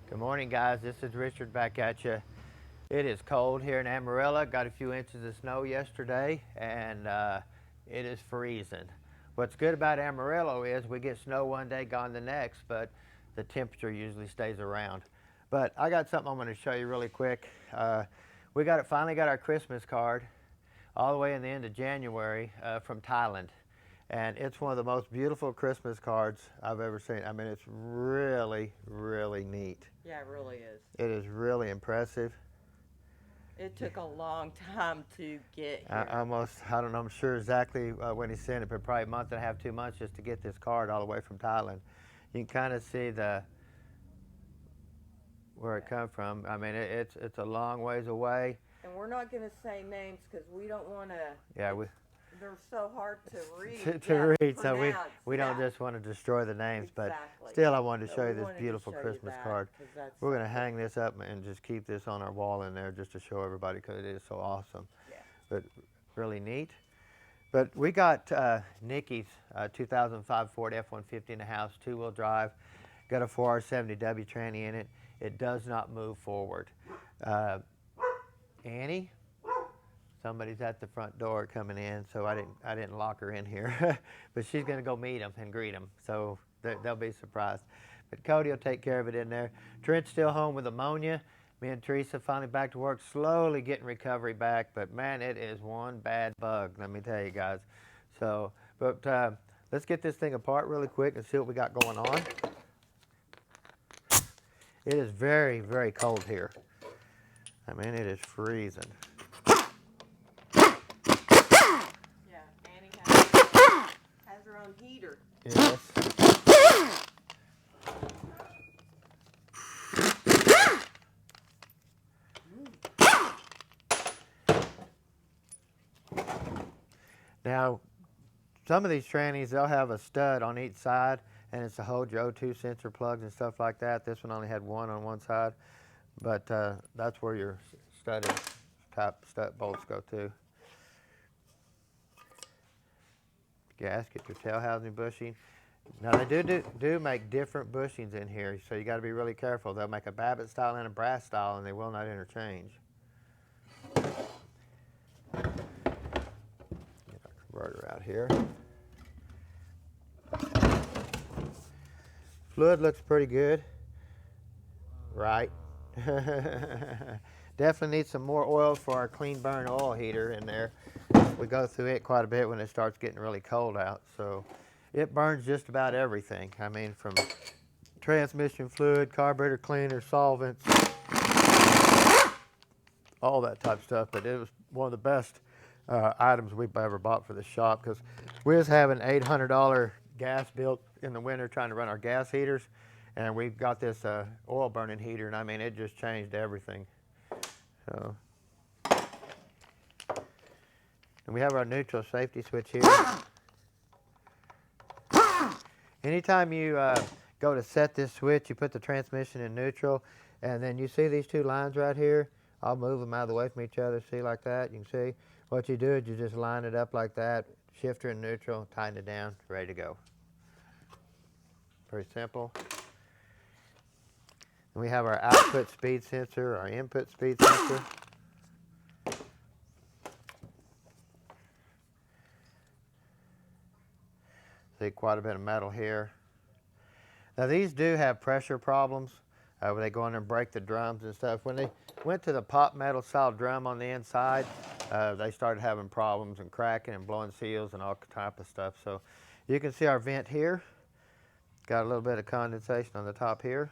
Good morning, guys. This is Richard back at you. It is cold here in Amarillo. Got a few inches of snow yesterday, and it is freezing. What's good about Amarillo is we get snow one day, gone the next, but the temperature usually stays around. But I got something I'm going to show you really quick. We finally got our Christmas card all the way in the end of January from Thailand. And it's one of the most beautiful Christmas cards I've ever seen. I mean, it's really, really neat. Yeah, it really is. It is really impressive. It took a long time to get here. I don't know, I'm sure exactly when he sent it, but probably a month and a half, 2 months just to get this card all the way from Thailand. You can kind of see where it come from. I mean, it's a long ways away. And we're not going to say names because we don't want to. Yeah, they're so hard to read. to read, so we don't Yeah. just want to destroy the names, Exactly. but still I wanted to But show we you this wanted to beautiful show you Christmas that, card. 'cause that's We're going to something. hang this up and just keep this on our wall in there just to show everybody because it is so awesome. Yeah. But really neat. But we got Nikki's 2005 Ford F-150 in the house, 2-wheel drive, got a 4R70W tranny in it. It does not move forward. Annie? Somebody's at the front door coming in, so I didn't lock her in here. But she's going to go meet them and greet them, so they'll be surprised. But Cody will take care of it in there. Trent's still home with pneumonia. Me and Teresa finally back to work, slowly getting recovery back. But man, it is one bad bug, let me tell you guys. So, but let's get this thing apart really quick and see what we got going on. It is very, very cold here. I mean, it is freezing. Has her own heater. Yes. Now, some of these trannies, they'll have a stud on each side, and it's to hold your O2 sensor plugs and stuff like that. This one only had one on one side, but that's where your studded type stud bolts go to. Gasket, your tail housing bushing. Now they do make different bushings in here, so you got to be really careful. They'll make a Babbitt style and a brass style, and they will not interchange. Get our converter out here. Fluid looks pretty good, right? Definitely need some more oil for our clean burn oil heater in there. We go through it quite a bit when it starts getting really cold out. So it burns just about everything. I mean, from transmission fluid, carburetor cleaner, solvents, all that type of stuff. But it was one of the best items we've ever bought for the shop because we was having $800 gas bill in the winter trying to run our gas heaters. And we've got this oil burning heater, and I mean, it just changed everything. So. And we have our neutral safety switch here. Anytime you go to set this switch, you put the transmission in neutral, and then you see these two lines right here. I'll move them out of the way from each other, see like that. You can see what you do is you just line it up like that, shifter in neutral, tighten it down, ready to go. Pretty simple. And we have our output speed sensor, our input speed sensor. See quite a bit of metal here. Now these do have pressure problems where they go in there and break the drums and stuff. When they went to the pop metal style drum on the inside, they started having problems and cracking and blowing seals and all type of stuff. So you can see our vent here. Got a little bit of condensation on the top here.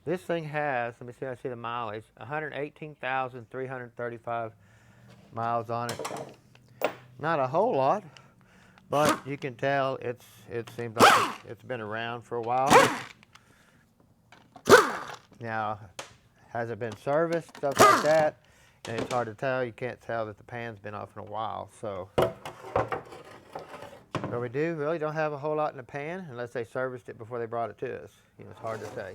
This thing has, let me see, I see the mileage, 118,335 miles on it. Not a whole lot, but you can tell it seems like it's been around for a while. Now, has it been serviced, stuff like that? And it's hard to tell. You can't tell that the pan's been off in a while. So we really don't have a whole lot in the pan unless they serviced it before they brought it to us. You know, it's hard to say.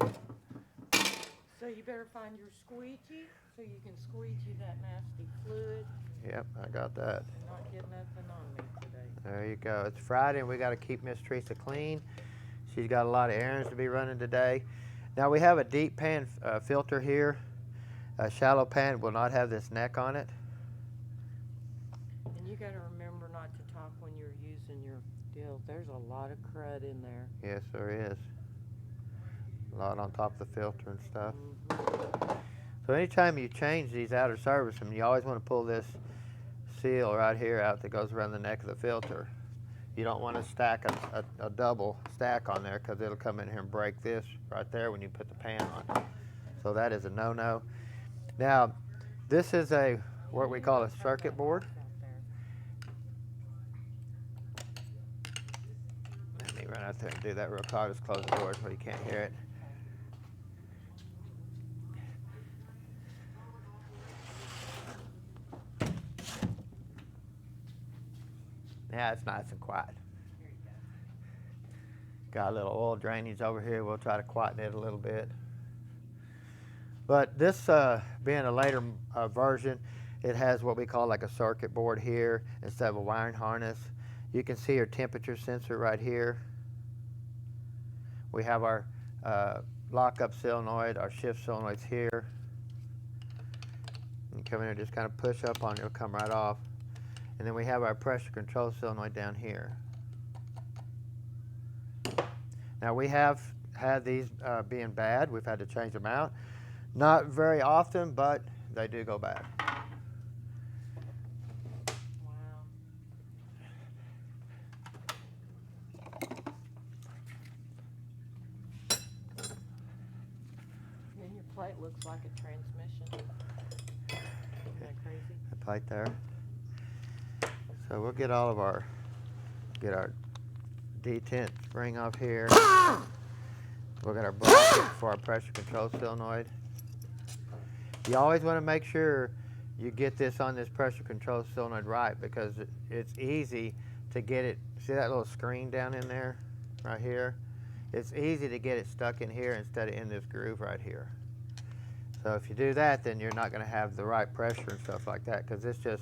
So you better find your squeegee so you can squeegee that nasty fluid. Yep, I got that. Not get nothing on me today. There you go. It's Friday and we got to keep Miss Teresa clean. She's got a lot of errands to be running today. Now we have a deep pan filter here. A shallow pan will not have this neck on it. And you got to remember not to talk when you're using your deal. There's a lot of crud in there. Yes, there is. A lot on top of the filter and stuff. So anytime you change these outer servos, you always want to pull this seal right here out that goes around the neck of the filter. You don't want to stack a double stack on there because it'll come in here and break this right there when you put the pan on. So that is a no-no. Now, this is what we call a circuit board. Let me run out there and do that real quick. I'll just close the door so you can't hear it. Yeah, it's nice and quiet. Got a little oil drainage over here. We'll try to quieten it a little bit. But this being a later version, it has what we call like a circuit board here instead of a wiring harness. You can see your temperature sensor right here. We have our lock-up solenoid, our shift solenoids here. You come in and just kind of push up on it, it'll come right off. And then we have our pressure control solenoid down here. Now we have had these being bad. We've had to change them out. Not very often, but they do go bad. Wow. And your plate looks like a transmission. Isn't that crazy? The plate there. So we'll get all of our detent spring off here. We'll get our bracket for our pressure control solenoid. You always want to make sure you get this on this pressure control solenoid right because it's easy to get it. See that little screen down in there, right here? It's easy to get it stuck in here instead of in this groove right here. So if you do that, then you're not going to have the right pressure and stuff like that because it's just.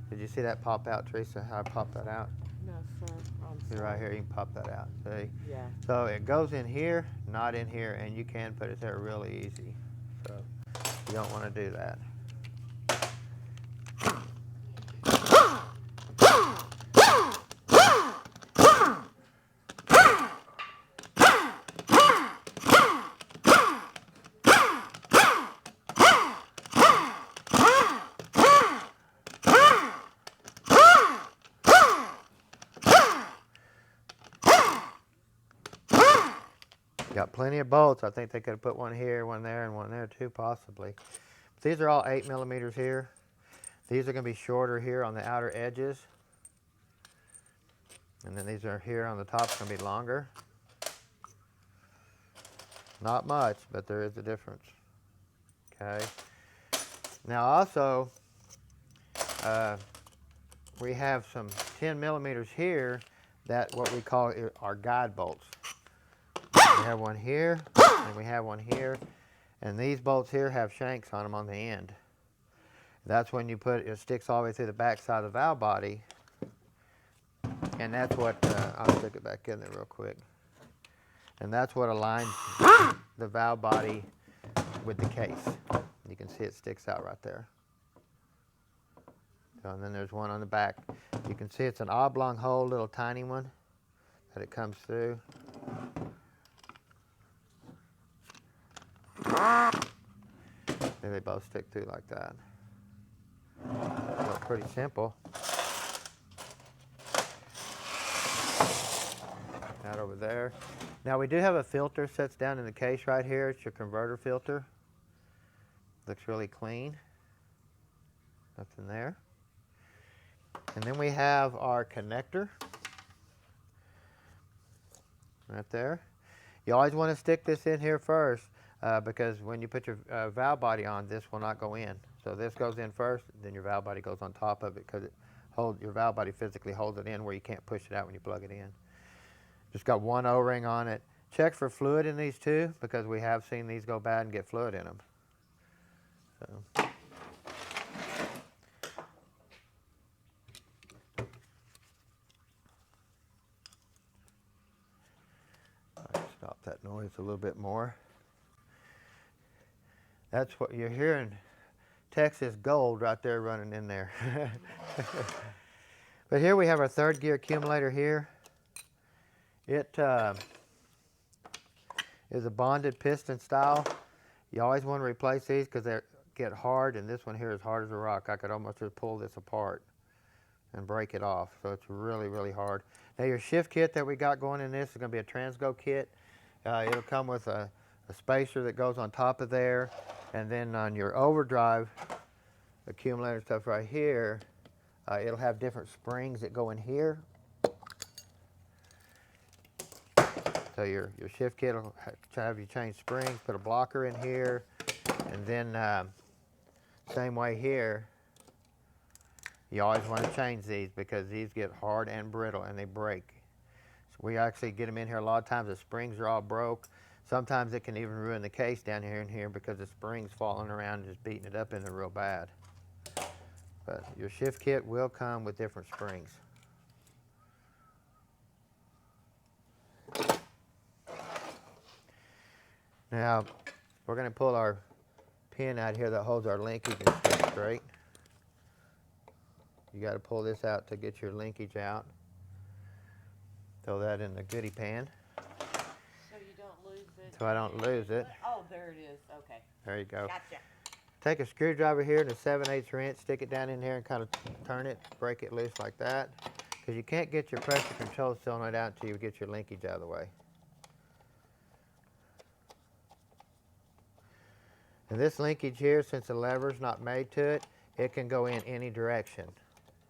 Did you see that pop out, Teresa? How I popped that out? No, sir. See right here, you can pop that out. See? Yeah. So it goes in here, not in here, and you can put it there really easy. So you don't want to do that. Got plenty of bolts. I think they could have put one here, one there, and one there too, possibly. But these are all 8 millimeters here. These are going to be shorter here on the outer edges. And then these are here on the top, it's going to be longer. Not much, but there is a difference. Okay. Now also, we have some 10 millimeters here that what we call are guide bolts. We have one here, and we have one here, and these bolts here have shanks on them on the end. That's when you put it sticks all the way through the back side of the valve body, and that's what I'll stick it back in there real quick. And that's what aligns the valve body with the case. You can see it sticks out right there. So, and then there's one on the back. You can see it's an oblong hole, little tiny one that it comes through. There they both stick through like that. So pretty simple. That over there. Now we do have a filter sets down in the case right here. It's your converter filter. Looks really clean. Nothing there. And then we have our connector right there. You always want to stick this in here first because when you put your valve body on, this will not go in. So this goes in first, then your valve body goes on top of it because your valve body physically holds it in where you can't push it out when you plug it in. Just got one O-ring on it. Check for fluid in these too because we have seen these go bad and get fluid in them. So. that noise a little bit more. That's what you're hearing. Texas gold right there running in there. But here we have our third gear accumulator here. It is a bonded piston style. You always want to replace these because they get hard, and this one here is hard as a rock. I could almost just pull this apart and break it off. So it's really, really hard. Now your shift kit that we got going in this is going to be a Transgo kit. It'll come with a spacer that goes on top of there, and then on your overdrive accumulator stuff right here, it'll have different springs that go in here. So your shift kit will have you change springs, put a blocker in here, and then same way here. You always want to change these because these get hard and brittle and they break. So we actually get them in here a lot of times. The springs are all broke. Sometimes it can even ruin the case down here and here because the springs falling around and just beating it up in there real bad. But your shift kit will come with different springs. Now, we're going to pull our pin out here that holds our linkage and stick straight. You got to pull this out to get your linkage out. Throw that in the goodie pan. So you don't lose it. So I don't lose it. Oh, there it is. Okay. There you go. Gotcha. Take a screwdriver here and a 7/8 wrench, stick it down in here and kind of turn it, break it loose like that. Because you can't get your pressure control solenoid out until you get your linkage out of the way. And this linkage here, since the lever's not made to it, it can go in any direction.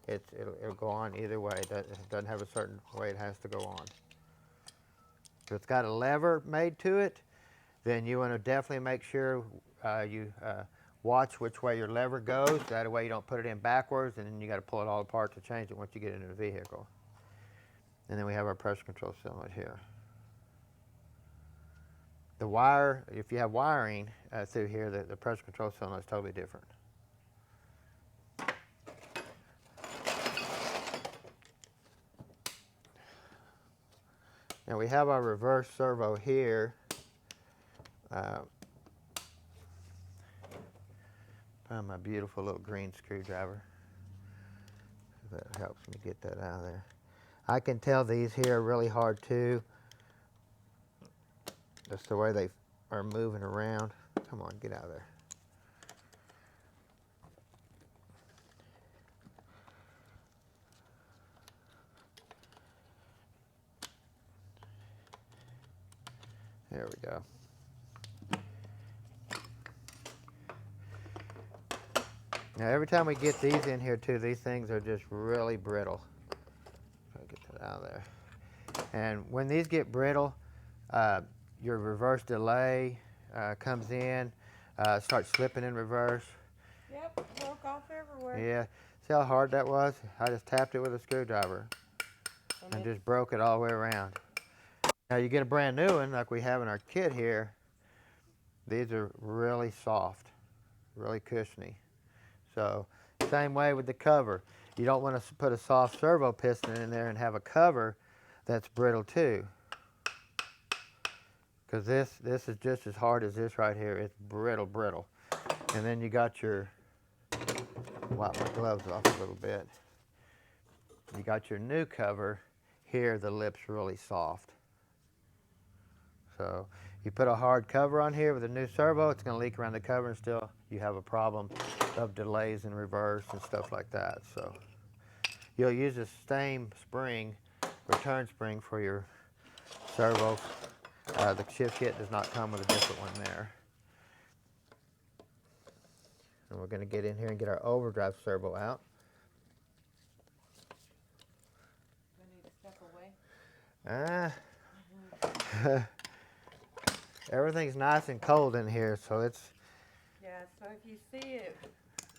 It'll go on either way. It doesn't have a certain way it has to go on. If it's got a lever made to it, then you want to definitely make sure you watch which way your lever goes. That way you don't put it in backwards, and then you got to pull it all apart to change it once you get into the vehicle. And then we have our pressure control solenoid here. The wire, if you have wiring through here, the pressure control solenoid is totally different. Now we have our reverse servo here. Found my beautiful little green screwdriver. That helps me get that out of there. I can tell these here are really hard too. Just the way they are moving around. Come on, get out of there. There we go. Now every time we get these in here too, these things are just really brittle. Try to get that out of there. And when these get brittle, your reverse delay comes in, starts slipping in reverse. Yep, broke off everywhere. Yeah, see how hard that was? I just tapped it with a screwdriver and just broke it all the way around. Now you get a brand new one like we have in our kit here. These are really soft, really cushiony. So same way with the cover. You don't want to put a soft servo piston in there and have a cover that's brittle too. Because this is just as hard as this right here. It's brittle. And then you got your, wipe my gloves off a little bit. You got your new cover. Here the lip's really soft. So you put a hard cover on here with a new servo, it's going to leak around the cover and still you have a problem of delays in reverse and stuff like that. So you'll use the same spring, return spring for your servo. The shift kit does not come with a different one there. And we're going to get in here and get our overdrive servo out. Do I need to step away? Everything's nice and cold in here, so it's... Yeah, so if you see it,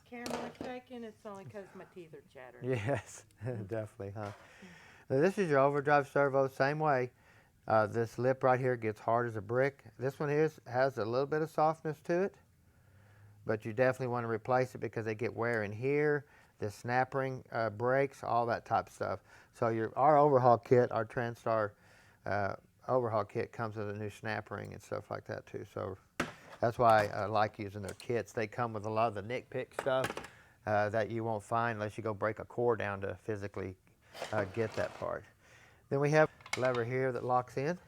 camera shaking, it's only because my teeth are chattering. Yes, definitely, huh? Now, this is your overdrive servo, same way. This lip right here gets hard as a brick. This one has a little bit of softness to it, but you definitely want to replace it because they get wear in here. The snap ring breaks, all that type of stuff. So our overhaul kit, our TranStar overhaul kit comes with a new snap ring and stuff like that too. So that's why I like using their kits. They come with a lot of the nitpick stuff that you won't find unless you go break a core down to physically get that part. Then we have a lever here that locks in.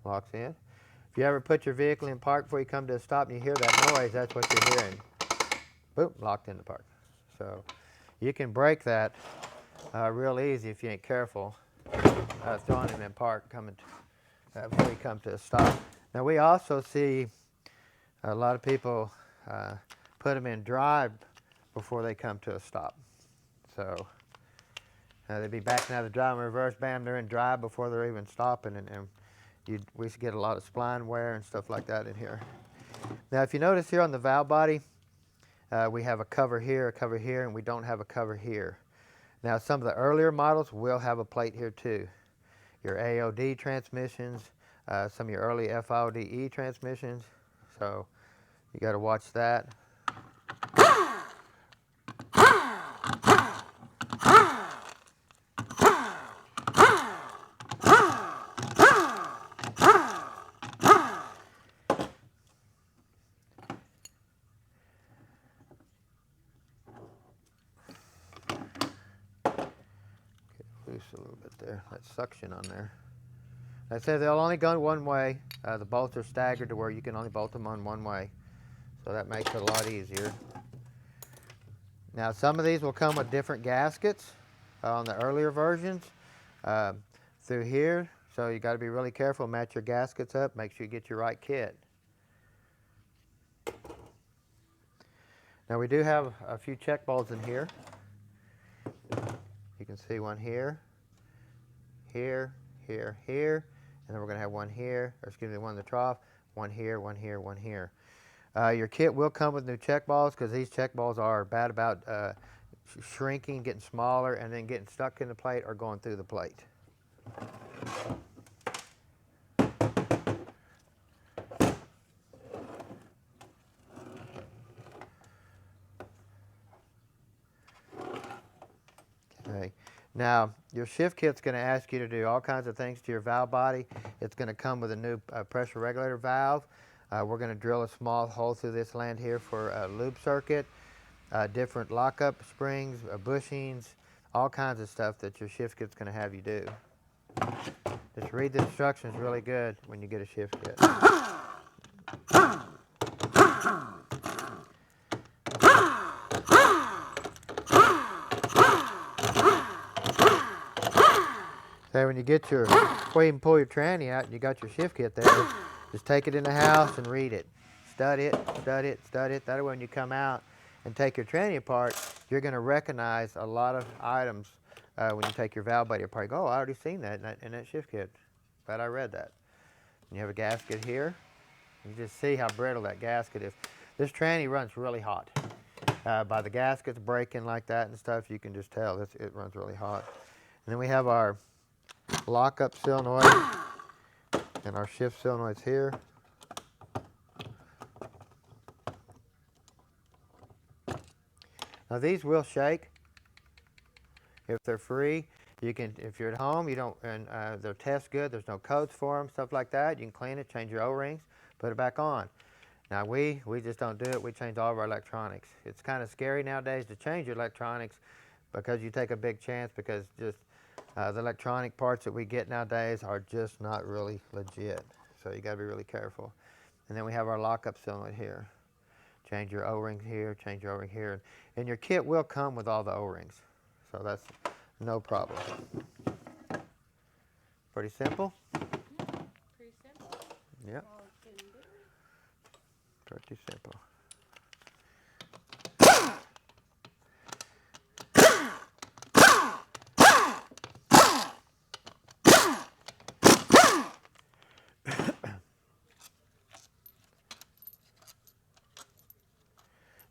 Locks in. If you ever put your vehicle in park before you come to a stop and you hear that noise, that's what you're hearing. Boom, locked into park. So you can break that real easy if you ain't careful, throwing him in park coming before you come to a stop. Now we also see a lot of people put them in drive before they come to a stop. So they'd be backing out of the drive and reverse, bam, they're in drive before they're even stopping, and we get a lot of spline wear and stuff like that in here. Now if you notice here on the valve body, we have a cover here, and we don't have a cover here. Now some of the earlier models will have a plate here too. Your AOD transmissions, some of your early FIODE transmissions, so you got to watch that. Loose a little bit there, that suction on there. I said they'll only go one way. The bolts are staggered to where you can only bolt them on one way. So that makes it a lot easier. Now some of these will come with different gaskets on the earlier versions through here. So you got to be really careful, match your gaskets up, make sure you get your right kit. Now we do have a few check bolts in here. You can see one here, here, here, here, and then we're going to have one here, or excuse me, one in the trough, one here, one here, one here. Your kit will come with new check balls because these check balls are bad about shrinking, getting smaller, and then getting stuck in the plate or going through the plate. Okay. Now, your shift kit's going to ask you to do all kinds of things to your valve body. It's going to come with a new pressure regulator valve. We're going to drill a small hole through this land here for a loop circuit, different lockup springs, bushings, all kinds of stuff that your shift kit's going to have you do. Just read the instructions really good when you get a shift kit. So when you get your, before you even pull your tranny out and you got your shift kit there, just take it in the house and read it. Study it, study it, study it. That way when you come out and take your tranny apart, you're going to recognize a lot of items when you take your valve body apart. You go, oh, I already seen that in that shift kit. But I read that. And you have a gasket here. You just see how brittle that gasket is. This tranny runs really hot. By the gaskets breaking like that and stuff, you can just tell it runs really hot. And then we have our lockup solenoid and our shift solenoids here. Now these will shake if they're free. You can, if you're at home, you don't, and they'll test good. There's no codes for them, stuff like that. You can clean it, change your O-rings, put it back on. Now we just don't do it. We change all of our electronics. It's kind of scary nowadays to change your electronics because you take a big chance because just the electronic parts that we get nowadays are just not really legit. So you got to be really careful. And then we have our lockup solenoid here. Change your O-ring here, change your O-ring here. And your kit will come with all the O-rings. So that's no problem. Pretty simple? Pretty simple. Yep. All you can do. Pretty simple.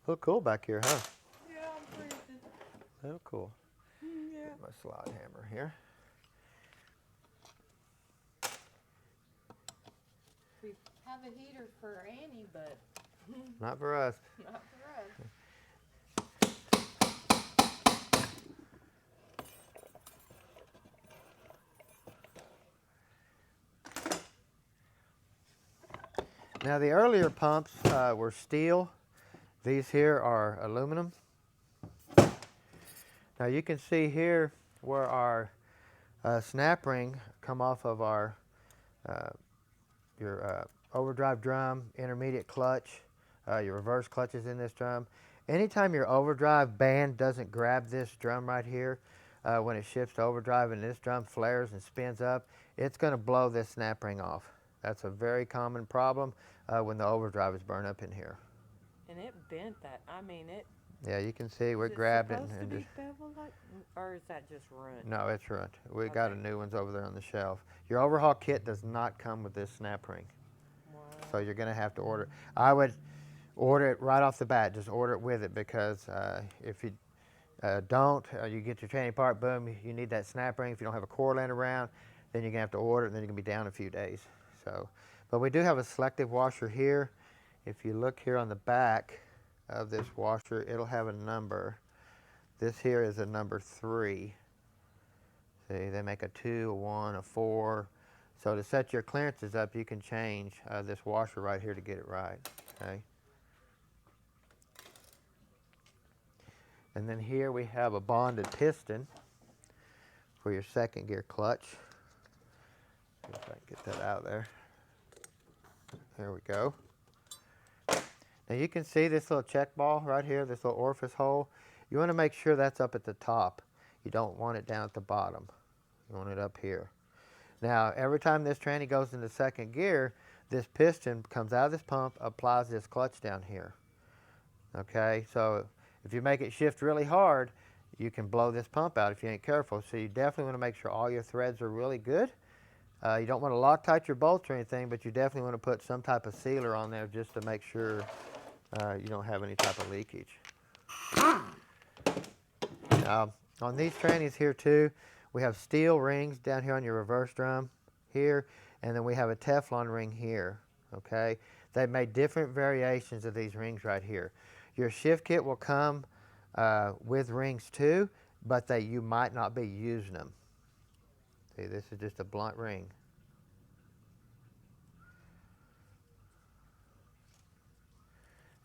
Look cool back here, huh? Yeah, I'm freezing. Little cool. Yeah. My slide hammer here. We have a heater for Annie, but Not for us. not for us. Now the earlier pumps were steel. These here are aluminum. Now you can see here where our snap ring come off of our your overdrive drum, intermediate clutch, your reverse clutch is in this drum. Anytime your overdrive band doesn't grab this drum right here, when it shifts to overdrive and this drum flares and spins up, it's going to blow this snap ring off. That's a very common problem when the overdrive is burned up in here. And it bent that. I mean, it. Yeah, you can see we Is it grabbed it supposed and to be just. beveled like, or is that just ruined? No, it's ruined. We got a Okay. new ones over there on the shelf. Your overhaul kit does not come with this snap ring, Wow. so you're going to have to order. I would order it right off the bat. Just order it with it, because if you don't, you get your training part, boom, you need that snap ring. If you don't have a core laying around, then you're going to have to order it, and then you're going to be down a few days. So, but we do have a selective washer here. If you look here on the back of this washer, it'll have a number. This here is a number 3. See, they make a 2, a 1, a 4. So to set your clearances up, you can change this washer right here to get it right. Okay. And then here we have a bonded piston for your second gear clutch. See if I can get that out there. There we go. Now you can see this little check ball right here, this little orifice hole. You want to make sure that's up at the top. You don't want it down at the bottom. You want it up here. Now every time this tranny goes into second gear, this piston comes out of this pump, applies this clutch down here. Okay, so if you make it shift really hard, you can blow this pump out if you ain't careful. So you definitely want to make sure all your threads are really good. You don't want to Loctite your bolts or anything, but you definitely want to put some type of sealer on there just to make sure you don't have any type of leakage. On these trannies here too, we have steel rings down here on your reverse drum here, and then we have a Teflon ring here. Okay, they've made different variations of these rings right here. Your shift kit will come with rings too, but you might not be using them. See, this is just a blunt ring.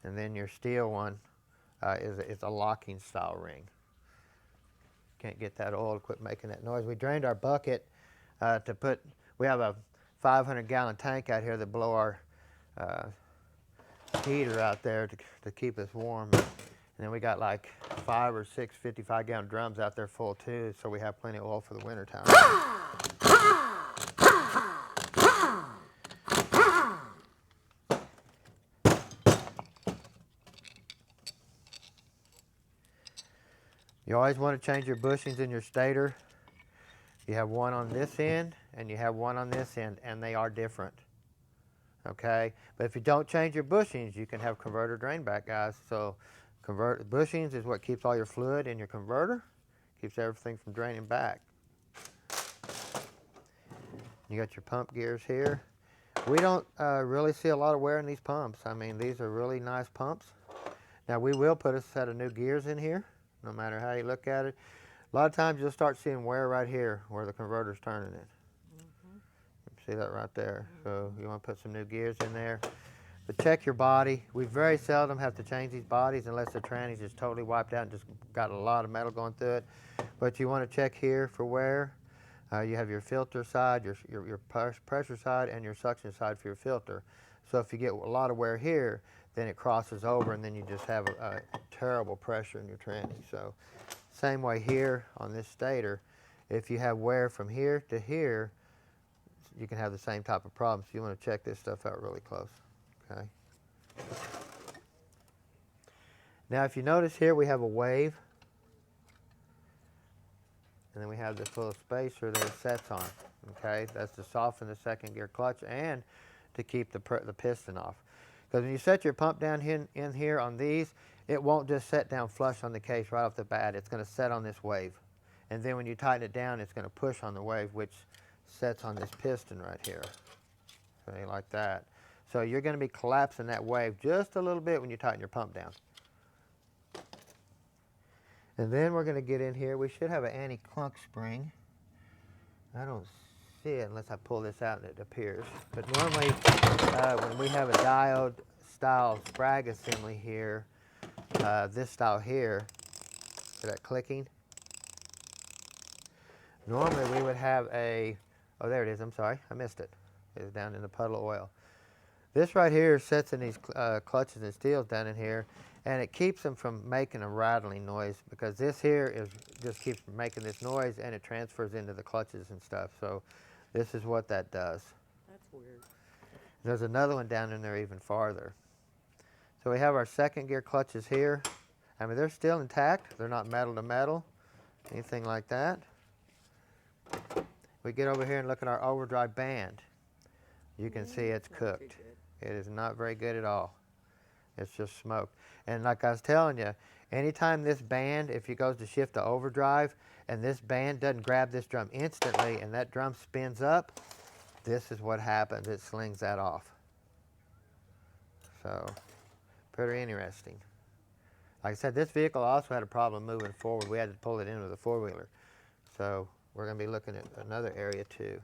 And then your steel one is a locking style ring. Can't get that oil to quit making that noise. We drained our bucket to put, we have a 500-gallon tank out here that blow our heater out there to keep us warm. And then we got like 5 or 6 55-gallon drums out there full too, so we have plenty of oil for the winter time. You always want to change your bushings in your stator. You have one on this end and you have one on this end, and they are different. Okay, but if you don't change your bushings, you can have converter drain back, guys. So bushings is what keeps all your fluid in your converter, keeps everything from draining back. You got your pump gears here. We don't really see a lot of wear in these pumps. I mean, these are really nice pumps. Now we will put a set of new gears in here, no matter how you look at it. A lot of times you'll start seeing wear right here where the converter's turning it. See that right there? So you want to put some new gears in there. But check your body. We very seldom have to change these bodies unless the tranny's just totally wiped out and just got a lot of metal going through it. But you want to check here for wear. You have your filter side, your pressure side, and your suction side for your filter. So if you get a lot of wear here, then it crosses over and then you just have a terrible pressure in your tranny. So same way here on this stator. If you have wear from here to here, you can have the same type of problem. So you want to check this stuff out really close. Okay. Now if you notice here, we have a wave. And then we have this little spacer that it sets on. Okay, that's to soften the second gear clutch and to keep the piston off. Because when you set your pump down in here on these, it won't just set down flush on the case right off the bat. It's going to set on this wave. And then when you tighten it down, it's going to push on the wave, which sets on this piston right here. Okay, like that. So you're going to be collapsing that wave just a little bit when you tighten your pump down. And then we're going to get in here. We should have an anti-clunk spring. I don't see it unless I pull this out and it appears. But normally, when we have a diode style sprag assembly here, this style here, see that clicking? Normally we would have a, oh there it is, I'm sorry, I missed it. It was down in the puddle of oil. This right here sets in these clutches and steels down in here, and it keeps them from making a rattling noise, because this here just keeps making this noise, and it transfers into the clutches and stuff. So this is what that does. That's weird. There's another one down in there even farther. So we have our second gear clutches here. I mean, they're still intact. They're not metal to metal, anything like that. We get over here and look at our overdrive band. You can see it's cooked. It is not very good at all. It's just smoke. And like I was telling you, anytime this band, if you goes to shift to overdrive, and this band doesn't grab this drum instantly, and that drum spins up, this is what happens. It slings that off. So, pretty interesting. Like I said, this vehicle also had a problem moving forward. We had to pull it in with a four-wheeler. So, we're going to be looking at another area too.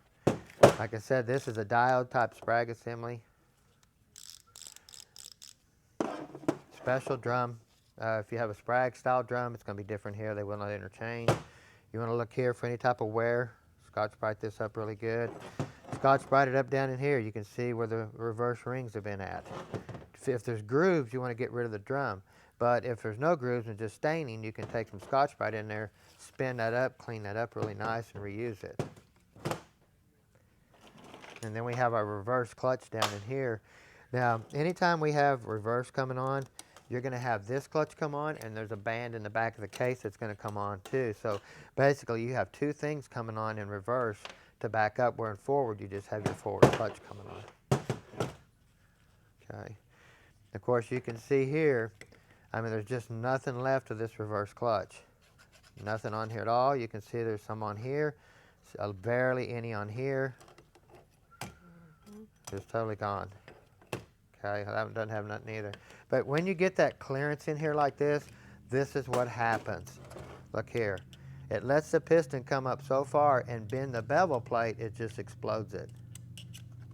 Like I said, this is a diode type sprag assembly. Special drum. If you have a sprag style drum, it's going to be different here. They will not interchange. You want to look here for any type of wear. Scotch-Brite this up really good. Scotch-Brite it up down in here. You can see where the reverse rings have been at. If there's grooves, you want to get rid of the drum. But if there's no grooves and just staining, you can take some Scotch-Brite in there, spin that up, clean that up really nice, and reuse it. And then we have our reverse clutch down in here. Now, anytime we have reverse coming on, you're going to have this clutch come on, and there's a band in the back of the case that's going to come on too. So basically, you have two things coming on in reverse to back up, where in forward, you just have your forward clutch coming on. Okay. Of course, you can see here, I mean, there's just nothing left of this reverse clutch. Nothing on here at all. You can see there's some on here, barely any on here. Just totally gone. Okay, that one doesn't have nothing either. But when you get that clearance in here like this is what happens. Look here. It lets the piston come up so far and bend the bevel plate, it just explodes it.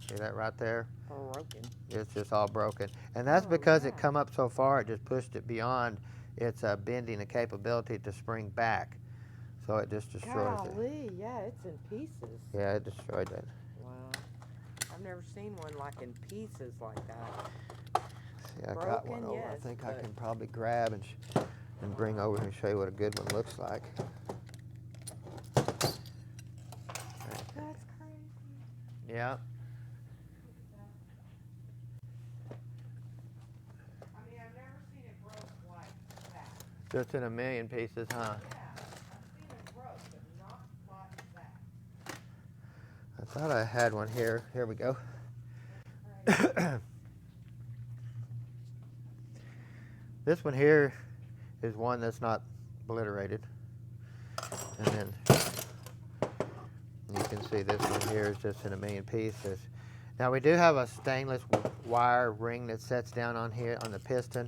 See that right there? Broken. It's just all broken. And that's because it come up so far, it just pushed it beyond its bending the capability to spring back. So it just destroys it. Golly, yeah, it's in pieces. Yeah, it destroyed it. Wow. I've never seen one like in pieces like that. See, I got one over. Yes, I think I can probably grab and bring over and show you what a good one looks like. That's crazy. Yeah. I mean, I've never seen it broke like that. Just in a million pieces, huh? Yeah, I've seen it broke, but not like that. I thought I had one here. Here we go. This one here is one that's not obliterated. And then you can see this one here is just in a million pieces. Now we do have a stainless wire ring that sets down on here on the piston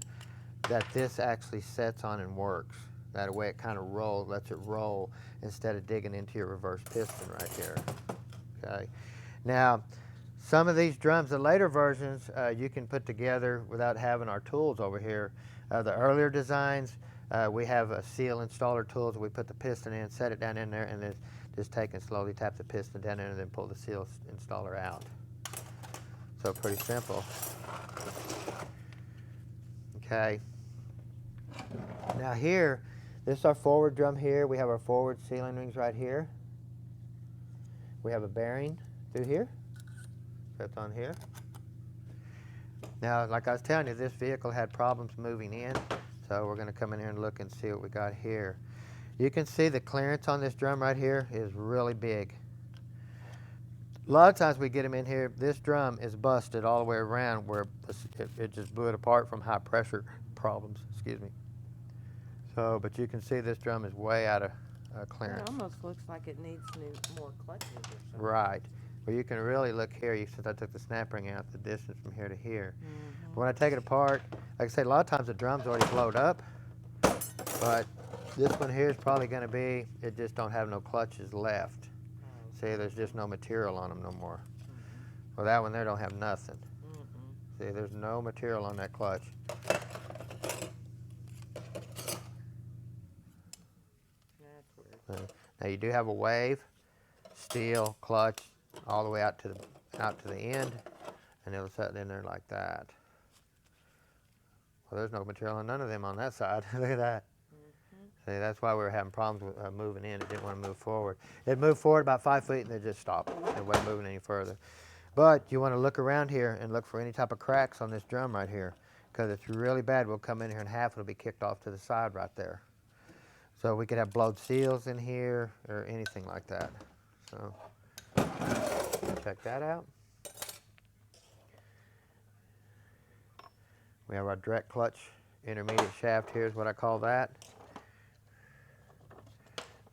that this actually sets on and works. That way it kind of rolls, lets it roll instead of digging into your reverse piston right here. Okay. Now, some of these drums, the later versions, you can put together without having our tools over here. The earlier designs, we have seal installer tools. We put the piston in, set it down in there, and then just take and slowly tap the piston down in and then pull the seal installer out. So pretty simple. Okay. Now here, this is our forward drum here. We have our forward sealing rings right here. We have a bearing through here. That's on here. Now, like I was telling you, this vehicle had problems moving in, so we're going to come in here and look and see what we got here. You can see the clearance on this drum right here is really big. A lot of times we get them in here, this drum is busted all the way around where it just blew it apart from high pressure problems, excuse me. So, but you can see this drum is way out of clearance. It almost looks like it needs more clutches or something. Right. Well, you can really look here, since I took the snap ring out, the distance from here to here. Mm-hmm. But when I take it apart, like I say, a lot of times the drum's already blowed up, but this one here is probably going to be, it just don't have no clutches left. See, there's just no material on them no more. Well, that one there don't have nothing. See, there's no material on that clutch. That's weird. Now you do have a wave, steel clutch, all the way out to the end, and it'll set in there like that. Well, there's no material on none of them on that side. Look at that. See, that's why we were having problems with moving in. It didn't want to move forward. It moved forward about 5 feet and it just stopped. It wasn't moving any further. But you want to look around here and look for any type of cracks on this drum right here, because it's really bad. We'll come in here and half it'll be kicked off to the side right there. So we could have blowed seals in here or anything like that. So check that out. We have our direct clutch intermediate shaft here is what I call that.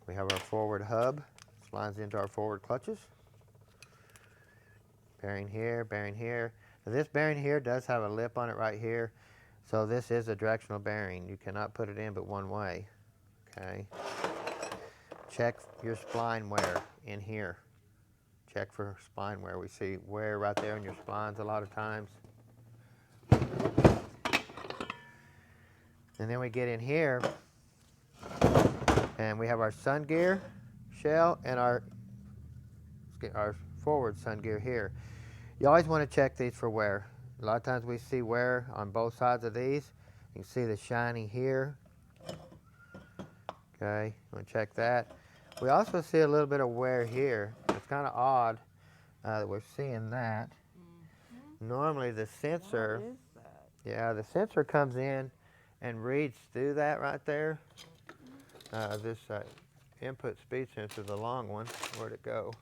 We have our forward hub, slides into our forward clutches. Bearing here, bearing here. Now this bearing here does have a lip on it right here. So this is a directional bearing. You cannot put it in but one way. Okay. Check your spline wear in here. Check for spline wear. We see wear right there in your splines a lot of times. And then we get in here and we have our sun gear shell and our forward sun gear here. You always want to check these for wear. A lot of times we see wear on both sides of these. You can see the shiny here. Okay, you want to check that. We also see a little bit of wear here. It's kind of odd that we're seeing that. Normally the sensor, What is that? yeah, the sensor comes in and reads through that right there. This input speed sensor, the long one, where'd it go?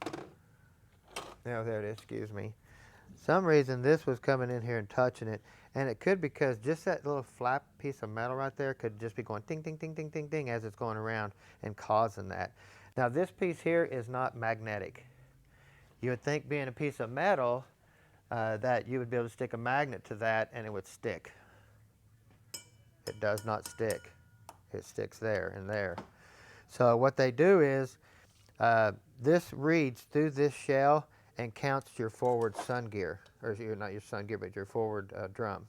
Now there it is, excuse me. Some reason this was coming in here and touching it, and it could because just that little flap piece of metal right there could just be going ding, ding, ding, ding, ding, ding as it's going around and causing that. Now this piece here is not magnetic. You would think being a piece of metal that you would be able to stick a magnet to that and it would stick. It does not stick. It sticks there and there. So what they do is this reads through this shell and counts your forward sun gear, or not your sun gear, but your forward drum,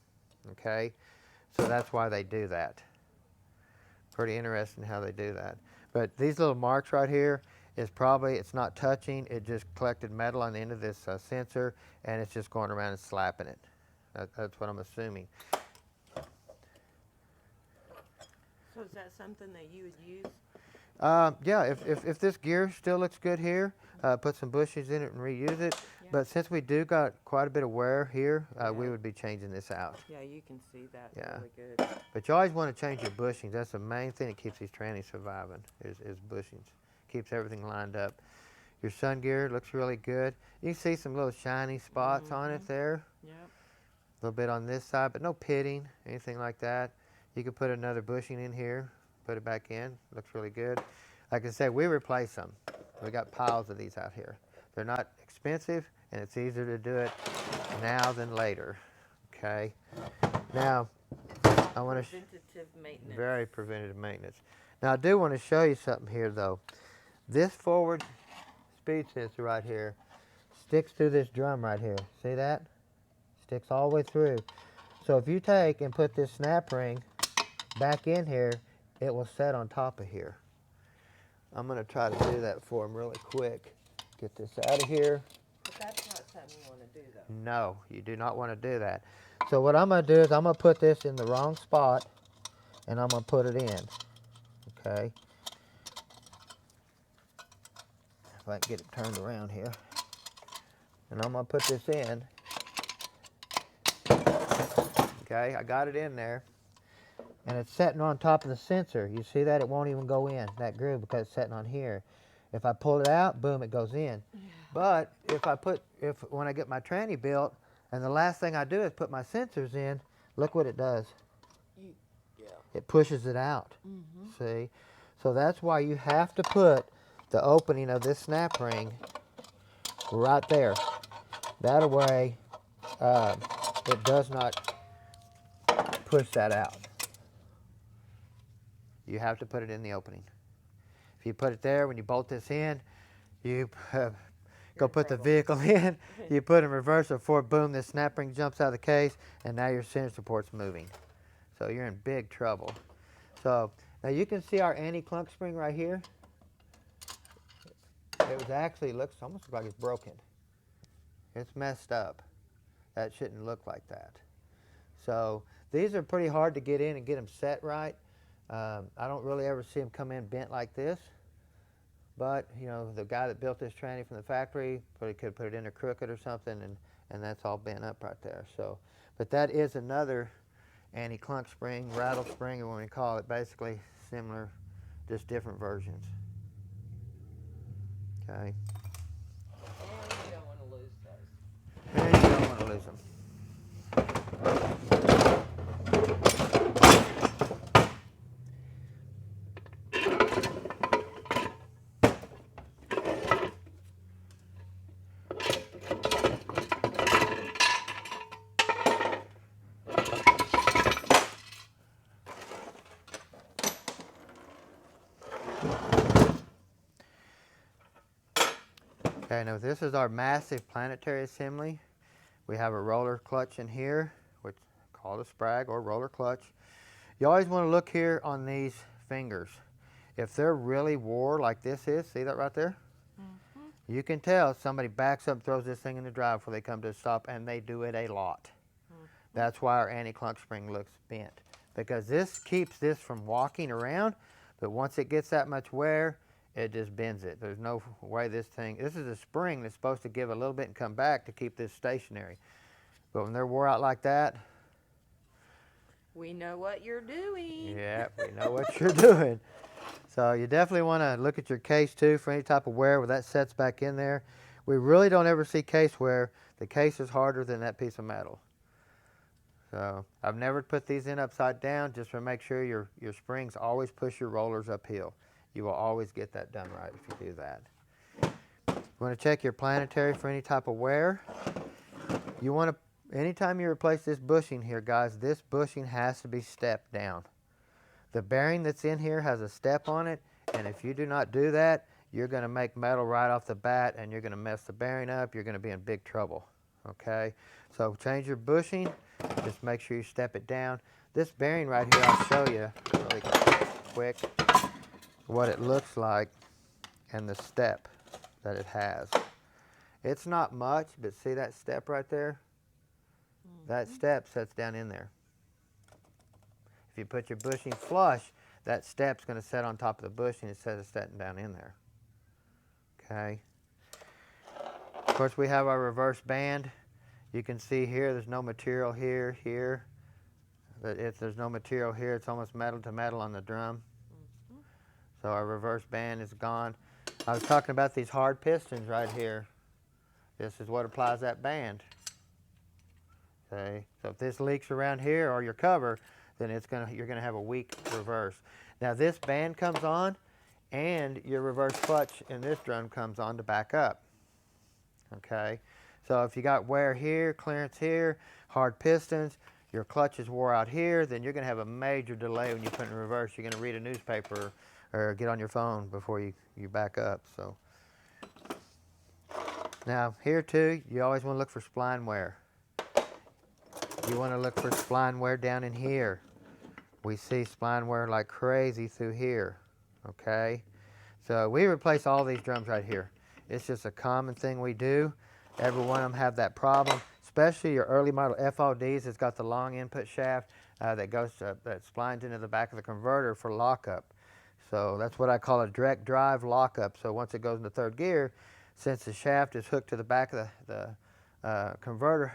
okay? So that's why they do that. Pretty interesting how they do that. But these little marks right here is probably, it's not touching, it just collected metal on the end of this sensor, and it's just going around and slapping it. That's what I'm assuming. So is that something that you would use? Yeah, if this gear still looks good here, put some bushings in it and reuse it. Yeah. But since we do got quite a bit of wear here, we would be changing this out. Yeah, you can see that really good. But you always want to change your bushings. That's the main thing that keeps these trannies surviving, is bushings. Keeps everything lined up. Your sun gear looks really good. You can see some little shiny spots on it there. Yep. A little bit on this side, but no pitting, anything like that. You could put another bushing in here, put it back in. Looks really good. Like I said, we replace them. We got piles of these out here. They're not expensive, and it's easier to do it now than later. Okay. Now, I want to Preventative maintenance. very preventative maintenance. Now, I do want to show you something here, though. This forward speed sensor right here sticks through this drum right here. See that? Sticks all the way through. So if you take and put this snap ring back in here, it will set on top of here. I'm going to try to do that for him really quick. Get this out of here. But that's not something you want to do, though. No, you do not want to do that. So what I'm going to do is I'm going to put this in the wrong spot, and I'm going to put it in. Okay. If I can get it turned around here. And I'm going to put this in. Okay, I got it in there. And it's setting on top of the sensor. You see that? It won't even go in, that groove, because it's setting on here. If I pull it out, boom, it goes in. Yeah. But when I get my tranny built, and the last thing I do is put my sensors in, look what it does. It pushes it out. See? So that's why you have to put the opening of this snap ring right there. That way, it does not push that out. You have to put it in the opening. If you put it there, when you bolt this in, you go in put the trouble. vehicle in, you put in reverse before, boom, this snap ring jumps out of the case, and now your center support's moving. So you're in big trouble. So now you can see our anti-clunk spring right here. It was actually, looks almost like it's broken. It's messed up. That shouldn't look like that. So these are pretty hard to get in and get them set right. I don't really ever see them come in bent like this. But, you know, the guy that built this tranny from the factory probably could put it in a crooked or something, and that's all bent up right there. So, but that is another anti-clunk spring, rattle spring, or what we call it, basically similar, just different versions. Okay. And you don't want to lose those. And you don't want to lose them. Okay, now this is our massive Planetary assembly. We have a roller clutch in here, which is called a sprag or roller clutch. You always want to look here on these fingers. If they're really wore like this is, see that right there? Mm-hmm. You can tell somebody backs up, throws this thing in the drive before they come to a stop, and they do it a lot. Mm-hmm. That's why our anti-clunk spring looks bent, because this keeps this from walking around, but once it gets that much wear, it just bends it. There's no way this is a spring that's supposed to give a little bit and come back to keep this stationary. But when they're wore out like that, we know what you're doing. Yeah, we know what you're doing. So you definitely want to look at your case too for any type of wear where that sets back in there. We really don't ever see case wear. The case is harder than that piece of metal. So I've never put these in upside down, just to make sure your springs always push your rollers uphill. You will always get that done right if you do that. You want to check your Planetary for any type of wear. You want to, anytime you replace this bushing here, guys, this bushing has to be stepped down. The bearing that's in here has a step on it, and if you do not do that, you're going to make metal right off the bat, and you're going to mess the bearing up. You're going to be in big trouble, okay? So change your bushing. Just make sure you step it down. This bearing right here, I'll show you really quick what it looks like and the step that it has. It's not much, but see that step right there? Mm-hmm. That step sets down in there. If you put your bushing flush, that step's going to set on top of the bushing instead of setting down in there. Okay. Of course, we have our reverse band. You can see here, there's no material here. There's no material here. It's almost metal to metal on the drum. Mm-hmm. So our reverse band is gone. I was talking about these hard pistons right here. This is what applies that band. Okay. So if this leaks around here or your cover, then you're gonna have a weak reverse. Now this band comes on, and your reverse clutch in this drum comes on to back up. Okay, so if you got wear here, clearance here, hard pistons, your clutch is wore out here, then you're gonna have a major delay when you put in reverse. You're gonna read a newspaper or get on your phone before you back up. So now here too, you always want to look for spline wear. You want to look for spline wear down in here. We see spline wear like crazy through here, okay? So we replace all these drums right here. It's just a common thing we do. Every one of them have that problem, especially your early model FODs. It's got the long input shaft that splines into the back of the converter for lockup. So that's what I call a direct drive lockup. So once it goes into third gear, since the shaft is hooked to the back of the converter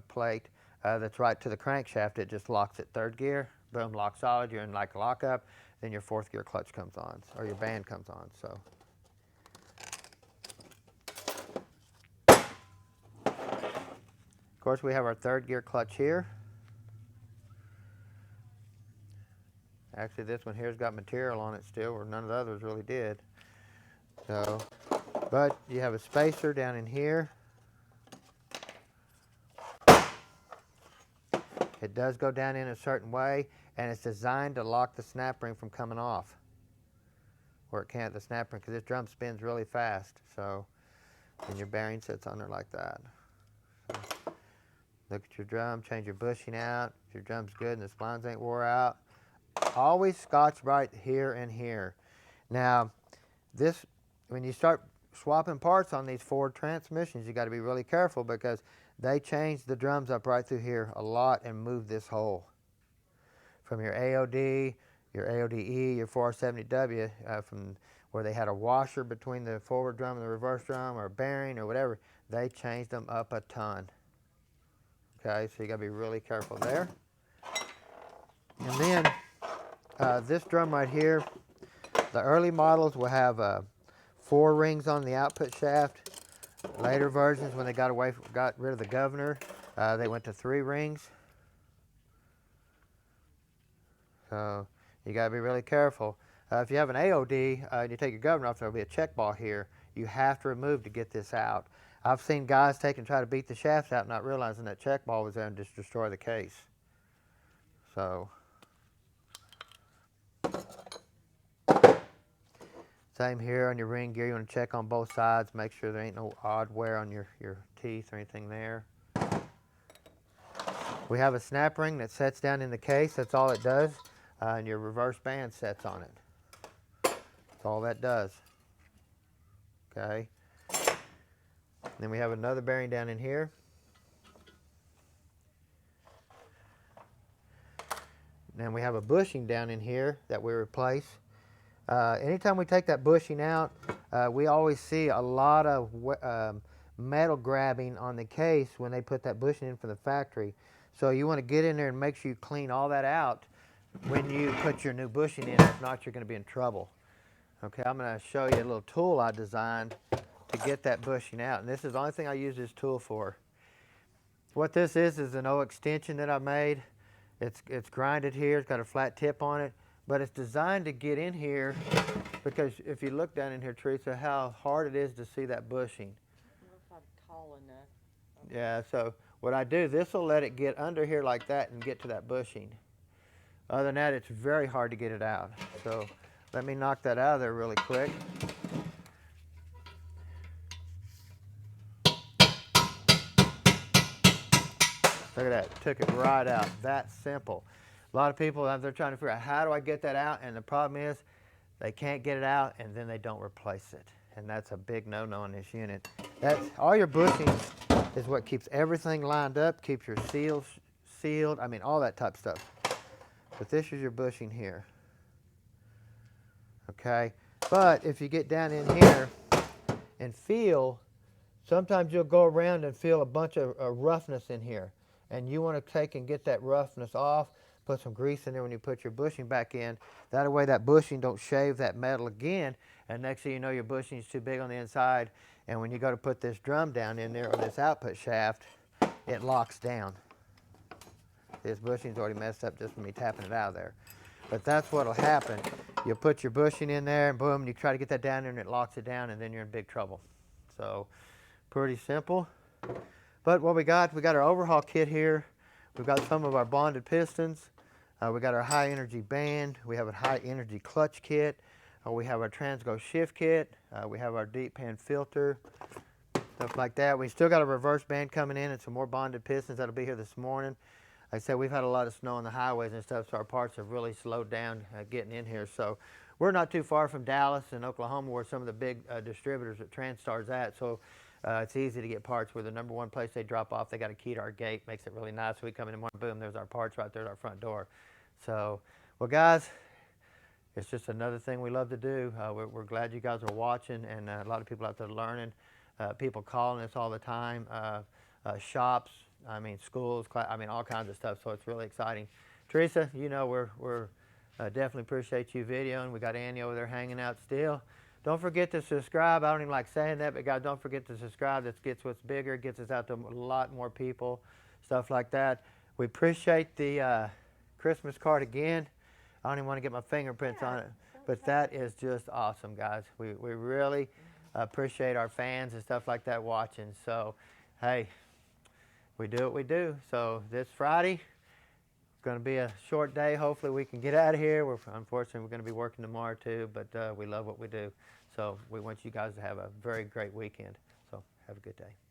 plate that's right to the crankshaft, it just locks it third gear. Boom, lock solid, you're in like lockup, then your fourth gear clutch comes on, or your band comes on. So, of course, we have our third gear clutch here. Actually, this one here's got material on it still, where none of the others really did. So, but you have a spacer down in here. It does go down in a certain way, and it's designed to lock the snap ring from coming off, where it can't, the snap ring, because this drum spins really fast. So And your bearing sits on there like that. So look at your drum, change your bushing out. If your drum's good and the splines ain't wore out, always Scotch-Brite here and here. Now, this, when you start swapping parts on these Ford transmissions, you got to be really careful because they change the drums up right through here a lot and move this hole. From your AOD, your AODE, your 470W, from where they had a washer between the forward drum and the reverse drum, or a bearing or whatever, they changed them up a ton. Okay, so you got to be really careful there. And then this drum right here, the early models will have 4 rings on the output shaft. Later versions, when they got rid of the governor, they went to 3 rings. So you got to be really careful. If you have an AOD and you take your governor off, there will be a check ball here. You have to remove to get this out. I've seen guys try to beat the shafts out, not realizing that check ball was there and just destroy the case. So same here on your ring gear. You want to check on both sides, make sure there ain't no odd wear on your teeth or anything there. We have a snap ring that sets down in the case. That's all it does. And your reverse band sets on it. That's all that does. Okay. Then we have another bearing down in here. Then we have a bushing down in here that we replace. Anytime we take that bushing out, we always see a lot of metal grabbing on the case when they put that bushing in from the factory. So you want to get in there and make sure you clean all that out when you put your new bushing in. If not, you're going to be in trouble. Okay, I'm going to show you a little tool I designed to get that bushing out. And this is the only thing I use this tool for. What this is an old extension that I made. It's grinded here. It's got a flat tip on it. But it's designed to get in here because if you look down in here, Teresa, how hard it is to see that bushing. I don't know if I'm tall enough. Yeah, so what I do, this will let it get under here like that and get to that bushing. Other than that, it's very hard to get it out. So let me knock that out of there really quick. Look at that, took it right out, that simple. A lot of people, they're trying to figure out, how do I get that out? And the problem is, they can't get it out and then they don't replace it. And that's a big no-no on this unit. All your bushing is what keeps everything lined up, keeps your seals sealed, I mean all that type of stuff. But this is your bushing here. Okay, but if you get down in here and feel, sometimes you'll go around and feel a bunch of roughness in here. And you want to take and get that roughness off, put some grease in there when you put your bushing back in. That way that bushing don't shave that metal again. And next thing you know, your bushing is too big on the inside. And when you go to put this drum down in there, or this output shaft, it locks down. This bushing's already messed up just from me tapping it out of there. But that's what'll happen. You'll put your bushing in there, and boom, you try to get that down there, and it locks it down, and then you're in big trouble. So, pretty simple. But what we got our overhaul kit here. We've got some of our bonded pistons. We got our high energy band. We have a high energy clutch kit. We have our Transgo shift kit. We have our deep pan filter, stuff like that. We still got a reverse band coming in and some more bonded pistons that'll be here this morning. Like I said, we've had a lot of snow on the highways and stuff, so our parts have really slowed down getting in here. So we're not too far from Dallas and Oklahoma, where some of the big distributors at Transtar's at. So it's easy to get parts. We're the #1 place they drop off. They got a key to our gate, makes it really nice. We come in the morning, boom, there's our parts right there at our front door. So, well, guys, it's just another thing we love to do. We're glad you guys are watching, and a lot of people out there learning. People calling us all the time. Shops, I mean, schools, I mean, all kinds of stuff. So it's really exciting. Teresa, you know, we're definitely appreciate you videoing. We got Annie over there hanging out still. Don't forget to subscribe. I don't even like saying that, but guys, don't forget to subscribe. This gets us bigger, gets us out to a lot more people, stuff like that. We appreciate the Christmas card again. I don't even want to get my fingerprints on it, but that is just awesome, guys. We really appreciate our fans and stuff like that watching. So, hey, we do what we do. So this Friday, it's going to be a short day. Hopefully we can get out of here. Unfortunately, we're going to be working tomorrow too, but we love what we do. So we want you guys to have a very great weekend. So So have a good day.